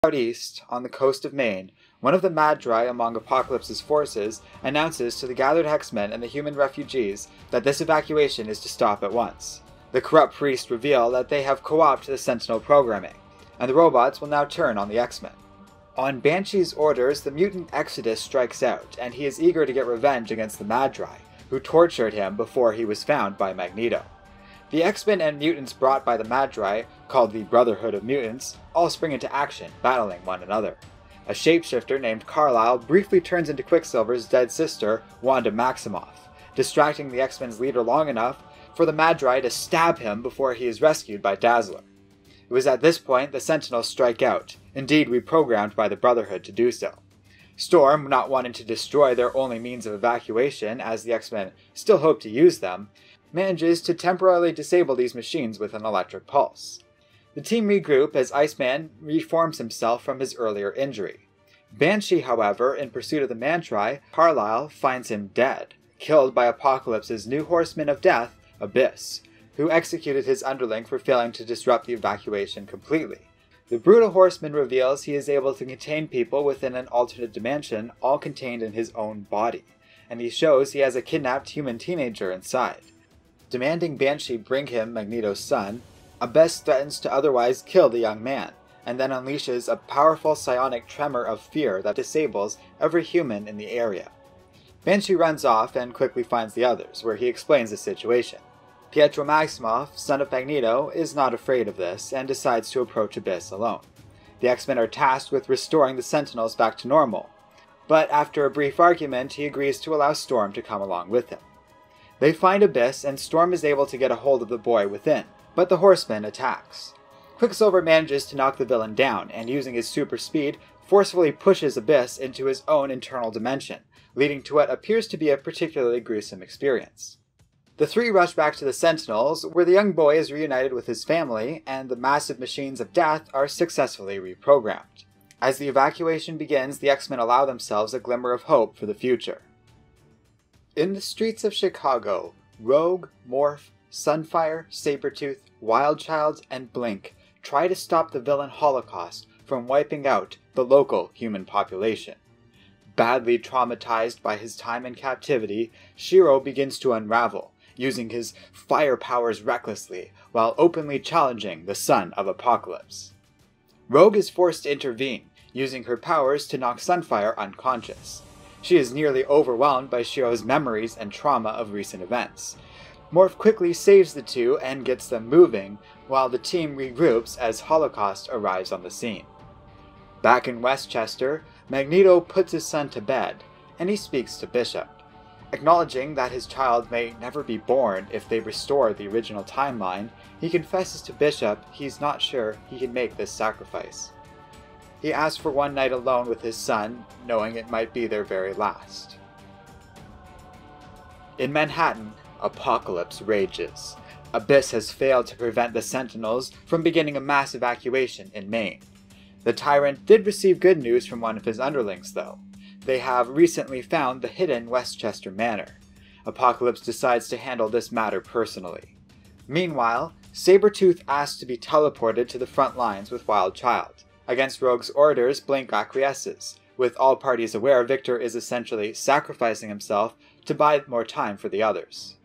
Out east, on the coast of Maine, one of the Magi among Apocalypse's forces announces to the gathered X-Men and the human refugees that this evacuation is to stop at once. The corrupt priests reveal that they have co-opted the Sentinel programming, and the robots will now turn on the X-Men. On Banshee's orders, the mutant Exodus strikes out, and he is eager to get revenge against the Magi, who tortured him before he was found by Magneto. The X-Men and mutants brought by the Magi, called the Brotherhood of Mutants, all spring into action, battling one another. A shapeshifter named Carlisle briefly turns into Quicksilver's dead sister, Wanda Maximoff, distracting the X-Men's leader long enough for the Magi to stab him before he is rescued by Dazzler. It was at this point the Sentinels strike out, indeed reprogrammed by the Brotherhood to do so. Storm, not wanting to destroy their only means of evacuation, as the X-Men still hope to use them, manages to temporarily disable these machines with an electric pulse. The team regroup as Iceman reforms himself from his earlier injury. Banshee, however, in pursuit of the Mantri, Carlisle finds him dead, killed by Apocalypse's new horseman of death, Abyss, who executed his underling for failing to disrupt the evacuation completely. The brutal horseman reveals he is able to contain people within an alternate dimension, all contained in his own body, and he shows he has a kidnapped human teenager inside. Demanding Banshee bring him Magneto's son, Abyss threatens to otherwise kill the young man, and then unleashes a powerful psionic tremor of fear that disables every human in the area. Banshee runs off and quickly finds the others, where he explains the situation. Pietro Maximoff, son of Magneto, is not afraid of this, and decides to approach Abyss alone. The X-Men are tasked with restoring the Sentinels back to normal, but after a brief argument, he agrees to allow Storm to come along with him. They find Abyss, and Storm is able to get a hold of the boy within, but the Horseman attacks. Quicksilver manages to knock the villain down, and using his super speed, forcefully pushes Abyss into his own internal dimension, leading to what appears to be a particularly gruesome experience. The three rush back to the Sentinels, where the young boy is reunited with his family, and the massive machines of death are successfully reprogrammed. As the evacuation begins, the X-Men allow themselves a glimmer of hope for the future. In the streets of Chicago, Rogue, Morph, Sunfire, Sabretooth, Wildchild, and Blink try to stop the villain Holocaust from wiping out the local human population. Badly traumatized by his time in captivity, Shiro begins to unravel, using his fire powers recklessly while openly challenging the son of Apocalypse. Rogue is forced to intervene, using her powers to knock Sunfire unconscious. She is nearly overwhelmed by Shiro's memories and trauma of recent events. Morph quickly saves the two and gets them moving, while the team regroups as Holocaust arrives on the scene. Back in Westchester, Magneto puts his son to bed, and he speaks to Bishop. Acknowledging that his child may never be born if they restore the original timeline, he confesses to Bishop he's not sure he can make this sacrifice. He asks for one night alone with his son, knowing it might be their very last. In Manhattan, Apocalypse rages. Abyss has failed to prevent the Sentinels from beginning a mass evacuation in Maine. The Tyrant did receive good news from one of his underlings, though. They have recently found the hidden Westchester Manor. Apocalypse decides to handle this matter personally. Meanwhile, Sabretooth asks to be teleported to the front lines with Wildchild. Against Rogue's orders, Blink acquiesces, with all parties aware Victor is essentially sacrificing himself to buy more time for the others.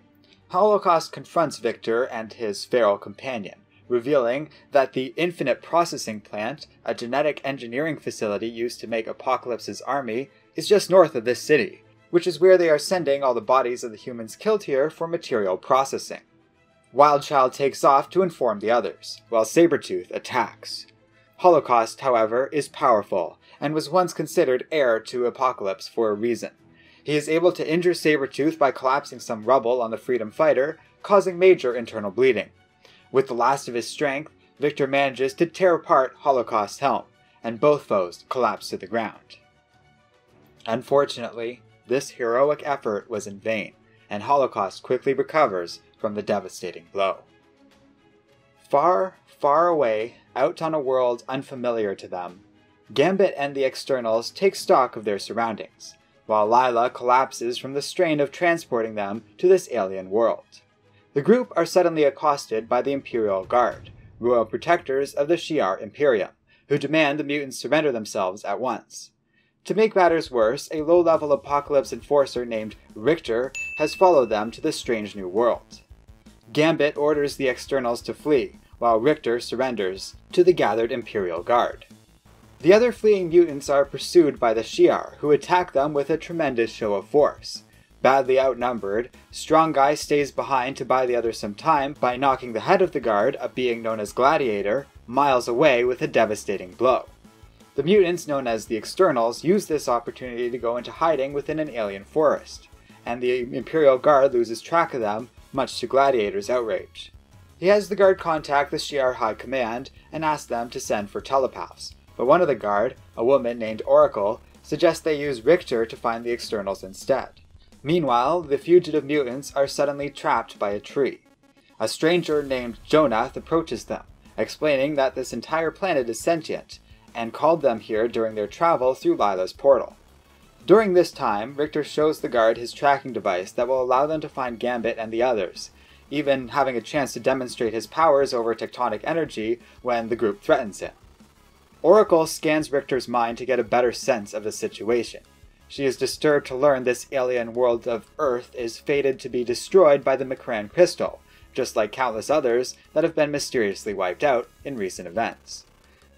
Holocaust confronts Victor and his feral companion, revealing that the Infinite Processing Plant, a genetic engineering facility used to make Apocalypse's army, is just north of this city, which is where they are sending all the bodies of the humans killed here for material processing. Wildchild takes off to inform the others, while Sabretooth attacks. Holocaust, however, is powerful, and was once considered heir to Apocalypse for a reason. He is able to injure Sabretooth by collapsing some rubble on the Freedom Fighter, causing major internal bleeding. With the last of his strength, Victor manages to tear apart Holocaust's helm, and both foes collapse to the ground. Unfortunately, this heroic effort was in vain, and Holocaust quickly recovers from the devastating blow. Far, far away, out on a world unfamiliar to them, Gambit and the Externals take stock of their surroundings, while Lila collapses from the strain of transporting them to this alien world. The group are suddenly accosted by the Imperial Guard, royal protectors of the Shi'ar Imperium, who demand the mutants surrender themselves at once. To make matters worse, a low-level Apocalypse enforcer named Richter has followed them to this strange new world. Gambit orders the externals to flee, while Richter surrenders to the gathered Imperial Guard. The other fleeing mutants are pursued by the Shi'ar, who attack them with a tremendous show of force. Badly outnumbered, Strong Guy stays behind to buy the others some time by knocking the head of the guard, a being known as Gladiator, miles away with a devastating blow. The mutants, known as the Externals, use this opportunity to go into hiding within an alien forest, and the Imperial Guard loses track of them, much to Gladiator's outrage. He has the guard contact the Shi'ar High Command and ask them to send for telepaths, but one of the guard, a woman named Oracle, suggests they use Richter to find the Externals instead. Meanwhile, the fugitive mutants are suddenly trapped by a tree. A stranger named Jonath approaches them, explaining that this entire planet is sentient, and called them here during their travel through Lila's portal. During this time, Richter shows the guard his tracking device that will allow them to find Gambit and the others, even having a chance to demonstrate his powers over tectonic energy when the group threatens him. Oracle scans Richter's mind to get a better sense of the situation. She is disturbed to learn this alien world of Earth is fated to be destroyed by the Macran crystal, just like countless others that have been mysteriously wiped out in recent events.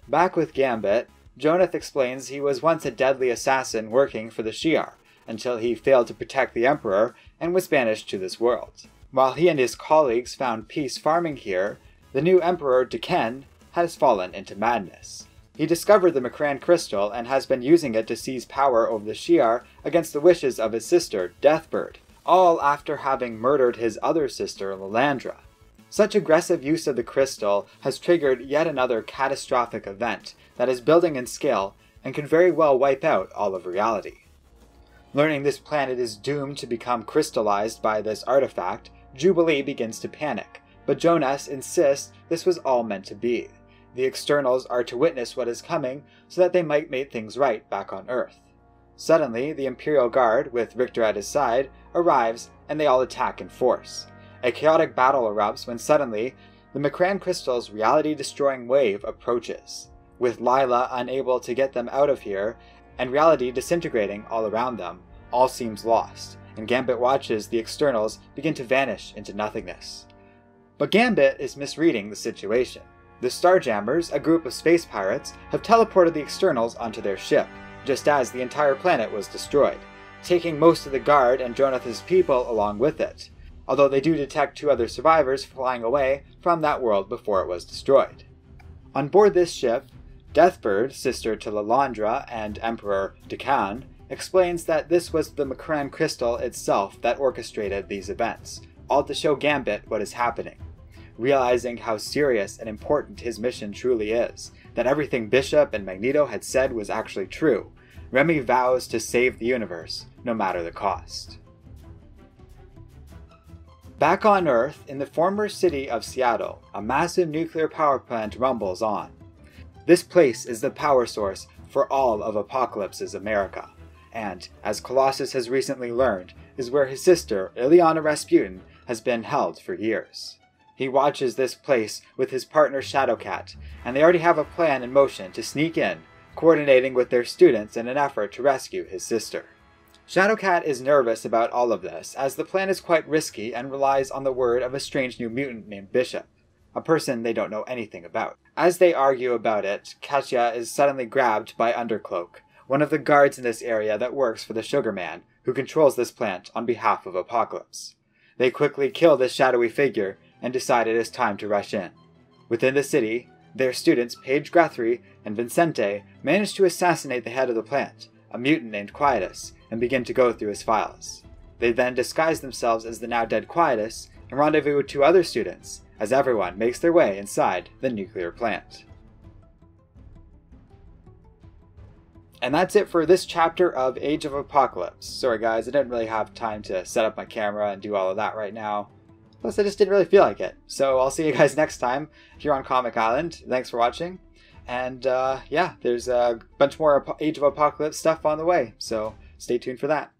Back with Gambit, Jonath explains he was once a deadly assassin working for the Shi'ar, until he failed to protect the Emperor and was banished to this world. While he and his colleagues found peace farming here, the new Emperor, Deken, has fallen into madness. He discovered the Macran crystal and has been using it to seize power over the Shi'ar against the wishes of his sister, Deathbird, all after having murdered his other sister, Lilandra. Such aggressive use of the crystal has triggered yet another catastrophic event that is building in scale and could very well wipe out all of reality. Learning this planet is doomed to become crystallized by this artifact, Jubilee begins to panic, but Jonas insists this was all meant to be. The Externals are to witness what is coming so that they might make things right back on Earth. Suddenly, the Imperial Guard, with Richter at his side, arrives and they all attack in force. A chaotic battle erupts when suddenly, the Macran crystal's reality-destroying wave approaches. With Lila unable to get them out of here, and reality disintegrating all around them, all seems lost, and Gambit watches the Externals begin to vanish into nothingness. But Gambit is misreading the situation. The Starjammers, a group of space pirates, have teleported the Externals onto their ship, just as the entire planet was destroyed, taking most of the Guard and Jonath's people along with it, although they do detect 2 other survivors flying away from that world before it was destroyed. On board this ship, Deathbird, sister to Lilandra and Emperor Deken, explains that this was the Macran crystal itself that orchestrated these events, all to show Gambit what is happening. Realizing how serious and important his mission truly is, that everything Bishop and Magneto had said was actually true, Remy vows to save the universe, no matter the cost. Back on Earth, in the former city of Seattle, a massive nuclear power plant rumbles on. This place is the power source for all of Apocalypse's America, and, as Colossus has recently learned, is where his sister, Ileana Rasputin, has been held for years. He watches this place with his partner Shadowcat, and they already have a plan in motion to sneak in, coordinating with their students in an effort to rescue his sister. Shadowcat is nervous about all of this, as the plan is quite risky and relies on the word of a strange new mutant named Bishop, a person they don't know anything about. As they argue about it, Katya is suddenly grabbed by Undercloak, one of the guards in this area that works for the Sugar Man, who controls this plant on behalf of Apocalypse. They quickly kill this shadowy figure and decide it is time to rush in. Within the city, their students Paige Guthrie and Vincente manage to assassinate the head of the plant, a mutant named Quietus, and begin to go through his files. They then disguise themselves as the now dead Quietus and rendezvous with 2 other students, as everyone makes their way inside the nuclear plant. And that's it for this chapter of Age of Apocalypse. Sorry guys, I didn't really have time to set up my camera and do all of that right now. Plus, I just didn't really feel like it. So I'll see you guys next time here on Comic Island. Thanks for watching. And yeah, there's a bunch more Age of Apocalypse stuff on the way. So stay tuned for that.